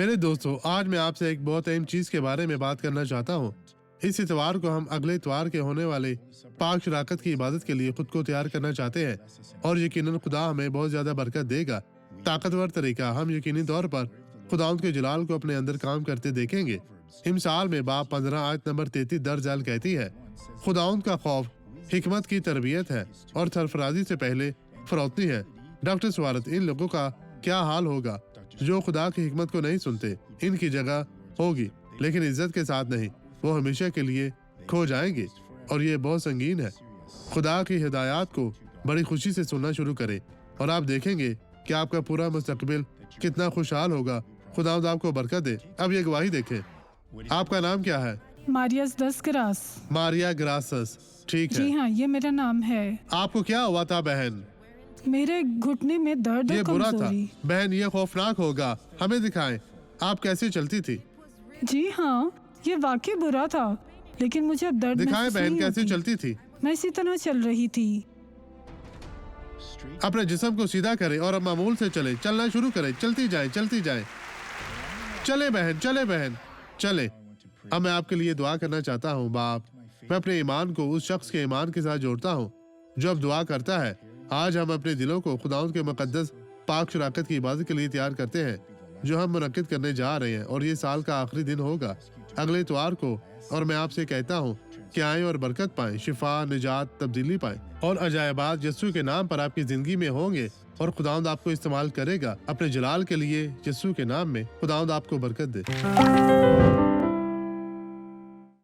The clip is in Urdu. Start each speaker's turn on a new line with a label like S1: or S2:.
S1: میرے دوستو، آج میں آپ سے ایک بہت اہم چیز کے بارے میں بات کرنا چاہتا ہوں۔ اس اتوار کو ہم اگلے اتوار کے ہونے والے پاک شراکت کی عبادت کے لیے خود کو تیار کرنا چاہتے ہیں، اور یقیناً خدا ہمیں بہت زیادہ برکت دے گا۔ طاقتور طریقہ ہم یقینی طور پر خداوند کے جلال کو اپنے اندر کام کرتے دیکھیں گے۔ امثال میں باب 15 آیت نمبر 33 درج ذیل کہتی ہے، خداوند کا خوف حکمت کی تربیت ہے اور سرفرازی سے پہلے فروتنی ہے۔ ڈاکٹر سوارت، ان لوگوں کا کیا حال ہوگا جو خدا کی حکمت کو نہیں سنتے؟ ان کی جگہ ہوگی لیکن عزت کے ساتھ نہیں، وہ ہمیشہ کے لیے کھو جائیں گے، اور یہ بہت سنگین ہے۔ خدا کی ہدایات کو بڑی خوشی سے سننا شروع کریں اور آپ دیکھیں گے کہ آپ کا پورا مستقبل کتنا خوشحال ہوگا۔ خداوند آپ کو برکت دے۔ اب یہ گواہی دیکھیں۔ آپ کا نام کیا ہے؟
S2: ماریاس دس گراس۔
S1: ماریا گراسس، ٹھیک ہے۔
S2: جی ہاں، یہ میرا نام ہے۔
S1: آپ کو کیا ہوا تھا بہن؟
S2: میرے گھٹنے میں درد
S1: یہ
S2: اور
S1: برا تھا
S2: کمزوری۔
S1: بہن، یہ خوفناک ہوگا۔ ہمیں دکھائیں آپ کیسے چلتی تھی۔
S2: جی ہاں، یہ واقعی برا تھا، لیکن مجھے اب درد
S1: دکھائیں
S2: محسوس
S1: بہن
S2: نہیں
S1: کیسے
S2: ہوتی۔
S1: چلتی تھی۔
S2: میں اسی طرح چل رہی تھی۔
S1: اپنے جسم کو سیدھا کریں اور اب معمول سے چلیں، چلنا شروع کریں، چلتی جائیں، چلتی جائیں۔ چلے بہن، چلے بہن، چلے۔ اب میں آپ کے لیے دعا کرنا چاہتا ہوں۔ باپ، میں اپنے ایمان کو اس شخص کے ایمان کے ساتھ جوڑتا ہوں جو اب دعا کرتا ہے۔ آج ہم اپنے دلوں کو خداوند کے مقدس پاک شراکت کی عبادت کے لیے تیار کرتے ہیں جو ہم منعقد کرنے جا رہے ہیں، اور یہ سال کا آخری دن ہوگا اگلے اتوار کو، اور میں آپ سے کہتا ہوں کہ آئیں اور برکت پائیں، شفا، نجات، تبدیلی پائیں، اور عجائبات یسوع کے نام پر آپ کی زندگی میں ہوں گے، اور خداوند آپ کو استعمال کرے گا اپنے جلال کے لیے۔ یسوع کے نام میں خداوند آپ کو برکت دے۔